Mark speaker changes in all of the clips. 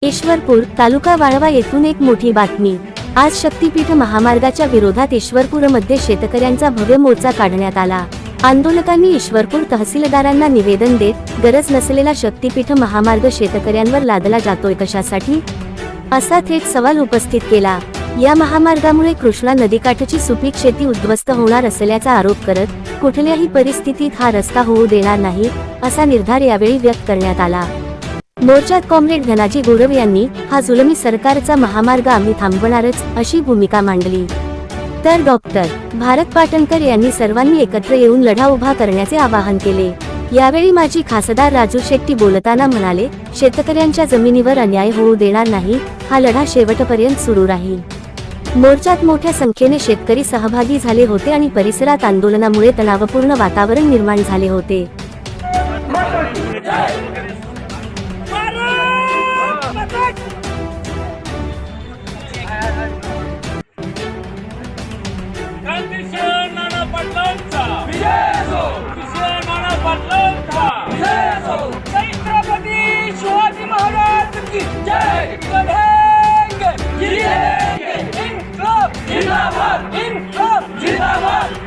Speaker 1: ईश्वरपूर तालुका वाळवा येथून एक मोठी बातमी। आज शक्तीपीठ महामार्गाच्या विरोधात ईश्वरपूरमध्ये शेतकऱ्यांचा भव्य मोर्चा काढण्यात आला। आंदोलकांनी ईश्वरपूर तहसीलदारांना निवेदन देत गरज नसलेला शक्तीपीठ महामार्ग शेतकऱ्यांवर लादला जातोय कशासाठी असा थेट सवाल उपस्थित केला। या महामार्गामुळे कृष्णा नदीकाठची सुपीक शेती उद्ध्वस्त होणार असल्याचा आरोप करत कुठल्याही परिस्थितीत हा रस्ता होऊ देणार नाही असा निर्धार यावेळी व्यक्त करण्यात आला। मोर्चात कॉम्रेड धनाजी गुरव यांनी हा जुलमी सरकारचा महामार्ग आम्ही थांबवणारच अशी भूमिका मांडली, तर डॉक्टर भारत पाटणकर यांनी सर्वांनी एकत्र येऊन लढा उभा करण्याचे आवाहन केले। यावेळी माजी खासदार राजू शेट्टी बोलताना म्हणाले, शेतकऱ्यांच्या जमिनीवर अन्याय होऊ देणार नाही, हा लढा शेवटपर्यंत सुरू राहील। मोर्चात मोठ्या संख्येने शेतकरी सहभागी झाले होते आणि परिसरात आंदोलनामुळे तणावपूर्ण वातावरण निर्माण झाले होते।
Speaker 2: छत्रपती शिवाजी महाराज की जय। इन्कलाब जिंदाबाद, इन्कलाब जिंदाबाद।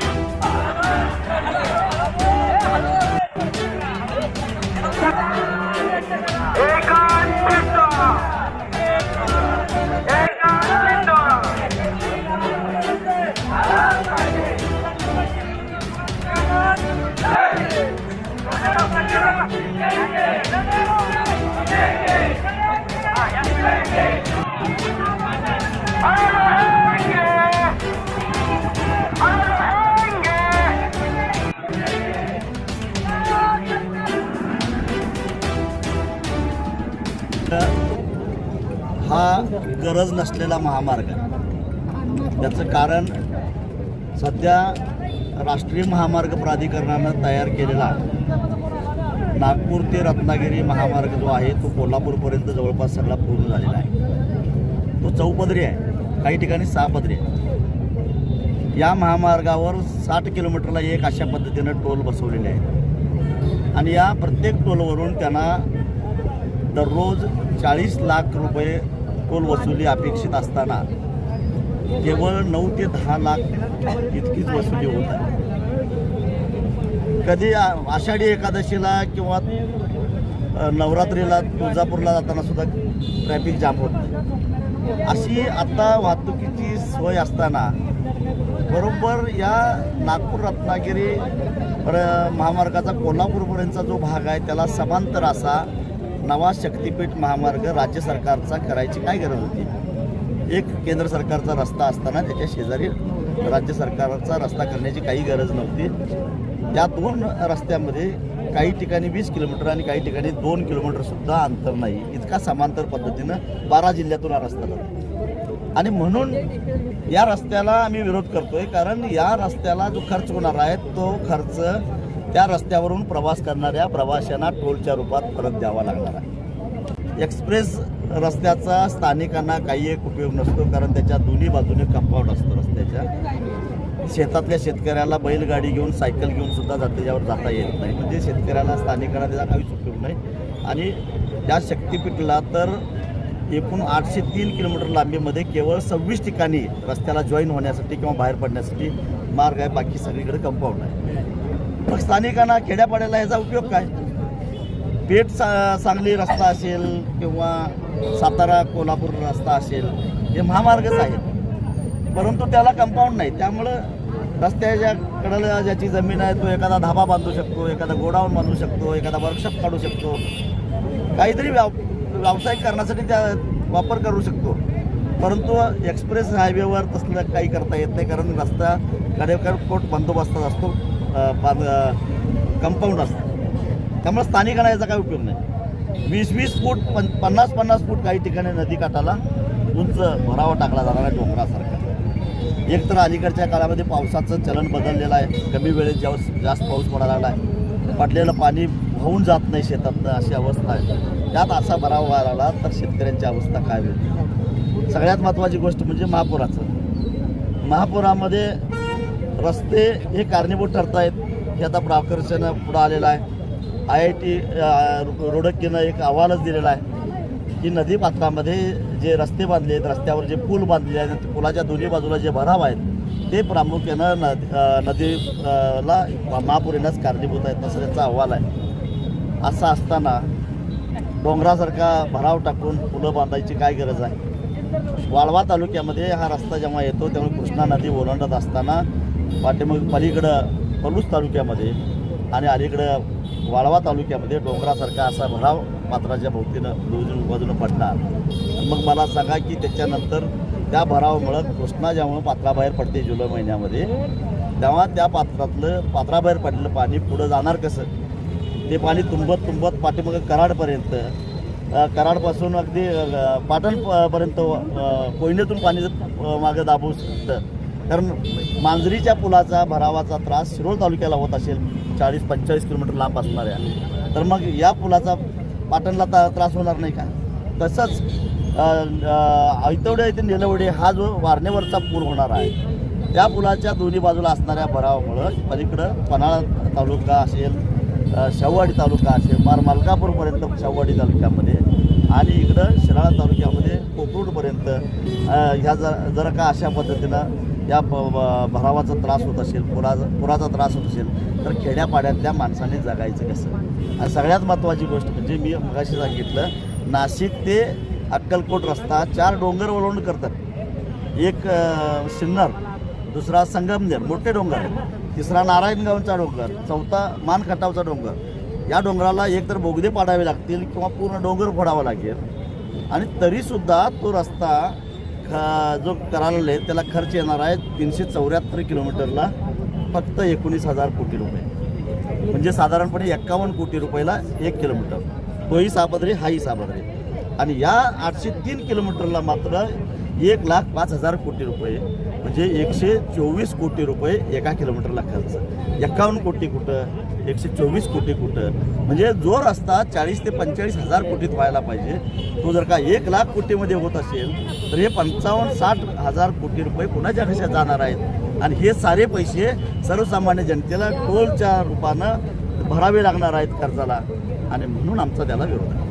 Speaker 3: हा गरज नसलेला महामार्ग आहे। त्याचं कारण सध्या राष्ट्रीय महामार्ग प्राधिकरणानं तयार केलेला नागपूर ते रत्नागिरी महामार्ग जो आहे तो कोल्हापूरपर्यंत जवळपास सगळा पूर्ण झालेला आहे। तो चौपदरी आहे, काही ठिकाणी 6 पदरी आहे। या महामार्गावर 60 किलोमीटरला एक अशा पद्धतीनं टोल बसवलेले आहेत आणि या प्रत्येक टोलवरून त्यांना दररोज 40 लाख रुपये टोल वसुली अपेक्षित असताना केवळ 9 ते 10 लाख इतकीच वसुली होत आहे। कधी आषाढी एकादशीला किंवा नवरात्रीला तुळजापूरला जाताना सुद्धा ट्रॅफिक जाम होत नाही। अशी आता वाहतुकीची सोय असताना बरोबर या नागपूर रत्नागिरी महामार्गाचा कोल्हापूरपर्यंतचा जो भाग आहे त्याला समांतर असा नवा शक्तीपीठ महामार्ग राज्य सरकारचा करायची काय गरज होती। एक केंद्र सरकारचा रस्ता असताना त्याच्या शेजारी राज्य सरकारचा रस्ता करण्याची काही गरज नव्हती। या 2 रस्त्यामध्ये काही ठिकाणी 20 किलोमीटर आणि काही ठिकाणी 2 किलोमीटरसुद्धा अंतर नाही, इतका समांतर पद्धतीनं 12 जिल्ह्यातून हा रस्ता जातो आणि म्हणून या रस्त्याला आम्ही विरोध करतोय। कारण या रस्त्याला जो खर्च होणार आहे तो खर्च त्या रस्त्यावरून प्रवास करणाऱ्या प्रवाशांना टोलच्या रूपात परत द्यावा लागणार आहे। एक्सप्रेस रस्त्याचा स्थानिकांना काही एक उपयोग नसतो, कारण त्याच्या दोन्ही बाजूने कंपाऊंड असतो रस्त्याच्या। शेतातल्या शेतकऱ्याला बैलगाडी घेऊन सायकल घेऊन सुद्धा त्याच्यावर जाता येत नाही, म्हणजे शेतकऱ्याला स्थानिकांना त्याचा काहीच उपयोग नाही। आणि त्या शक्तीपीठला तर एकूण 803 किलोमीटर लांबीमध्ये केवळ 26 ठिकाणी रस्त्याला जॉईन होण्यासाठी किंवा बाहेर पडण्यासाठी मार्ग आहे, बाकी सगळीकडे कंपाऊंड आहे। मग स्थानिकांना खेड्यापाड्याला याचा उपयोग काय? पेठ सांगली रस्ता असेल किंवा सातारा कोल्हापूर रस्ता असेल, हे महामार्गच आहेत, परंतु त्याला कंपाऊंड नाही। त्यामुळं रस्त्याच्या कडेला ज्याची जमीन आहे तो एखादा धाबा बांधू शकतो, एखादा गोडाऊन बांधू शकतो, एखादा वर्कशॉप काढू शकतो, काहीतरी व्यावसायिक करण्यासाठी त्या वापर करू शकतो। परंतु एक्सप्रेस हायवेवर तसलं काही करता येत नाही, कारण रस्ता कडेकोट बंदोबस्त असतो, कंपाऊंड असतं। त्यामुळे स्थानिकांना याचा काही उपयोग नाही। 20-20 फूट 50-50 फूट काही ठिकाणी नदीकाठाला उंच भरावा टाकला जाणार आहे डोंगरासारखा। एक तर अलीकडच्या काळामध्ये पावसाचं चलन बदललेलं आहे, कमी वेळेत जास्त पाऊस पडायला लागला आहे, पडलेलं पाणी वाहून जात नाही शेतातनं, अशी अवस्था आहे। त्यात असा भरावा व्हायला लागला तर शेतकऱ्यांची अवस्था काय होईल? सगळ्यात महत्त्वाची गोष्ट म्हणजे महापुरामध्ये रस्ते हे कारणीभूत ठरत आहेत, हे आता प्राकर्षानं पुढं आलेलं आहे। IIT रोडकीनं एक अहवालच दिलेला आहे की नदी पात्रामध्ये जे रस्ते बांधले आहेत, रस्त्यावर जे पूल बांधले आहेत, पुलाच्या दोन्ही बाजूला जे भराव आहेत ते प्रामुख्यानं नदीला महापूर येण्यास कारणीभूत आहेत असं त्यांचा अहवाल आहे. असं असताना डोंगरासारखा भराव टाकून पुलं बांधायची काय गरज आहे? वाळवा तालुक्यामध्ये हा रस्ता जेव्हा येतो त्यामुळे कृष्णा नदी ओलांडत असताना पाठीमाग पलीकडं पलूस तालुक्यामध्ये आणि अलीकडं वाळवा तालुक्यामध्ये डोंगरासारखा असा भराव पात्राच्या भोवतीनं दोन्ही बाजूनं पडणार. मग मला सांगा की त्याच्यानंतर त्या भरावामुळं कृष्णा जेव्हा पात्राबाहेर पडते जुलै महिन्यामध्ये तेव्हा त्या पात्राबाहेर पडलेलं पाणी पुढं जाणार कसं? ते पाणी तुंबत पाठीमागं कराडपर्यंत, कराडपासून अगदी पाटणपर्यंत कोयनेतून पाणी मागं दाबू शकतं. कारण मांजरीच्या पुलाचा भरावाचा त्रास शिरोळ तालुक्याला होत असेल 40-45 किलोमीटर लांब असणाऱ्या, तर मग या पुलाचा पाटणला त्रास होणार नाही का? तसंच ऐतवडे येथे नेलवडे हा जो वारणेवरचा पूल होणार आहे त्या पुलाच्या दोन्ही बाजूला असणाऱ्या भरावामुळं पलीकडं पन्हाळा तालुका असेल, शाहूवाडी तालुका असेल, मलकापूरपर्यंत शाहूवाडी तालुक्यामध्ये आणि इकडं शिराळा तालुक्यामध्ये कोकरूडपर्यंत ह्या जर का अशा पद्धतीनं या भरावाचा त्रास होत असेल, पुराचा त्रास होत असेल तर खेड्यापाड्यातल्या माणसाने जगायचं कसं? आणि सगळ्यात महत्त्वाची गोष्ट म्हणजे मी मगाशी सांगितलं, नाशिक ते अक्कलकोट रस्ता 4 डोंगर वळवून करतात. एक सिन्नर, दुसरा संगमनेर मोठे डोंगर, तिसरा नारायणगावचा डोंगर, चौथा मानखटावचा डोंगर. या डोंगराला एकतर बोगदे पाडावे लागतील किंवा पूर्ण डोंगर फोडावा लागेल आणि तरीसुद्धा तो रस्ता जो करायला त्याला खर्च येणार आहे 374 किलोमीटरला फक्त 19,000 कोटी रुपये, म्हणजे साधारणपणे 51 कोटी रुपयाला 1 किलोमीटर. तोही सापदरी हाही सापदरी. आणि या 803 किलोमीटरला मात्र 1,05,000 कोटी रुपये, म्हणजे 124 कोटी रुपये एका किलोमीटरला खर्च. 51 कोटी कुठं, 124 कोटी कुठं? म्हणजे जो रस्ता 40 ते 45,000 कोटीत व्हायला पाहिजे तो जर का 1,00,000 कोटीमध्ये होत असेल तर हे 55-60 हजार कोटी रुपये कुणाच्या खिशात जाणार आहेत? आणि हे सारे पैसे सर्वसामान्य जनतेला टोलच्या रूपानं भरावे लागणार आहेत कर्जाला, आणि म्हणून आमचा त्याला विरोध आहे.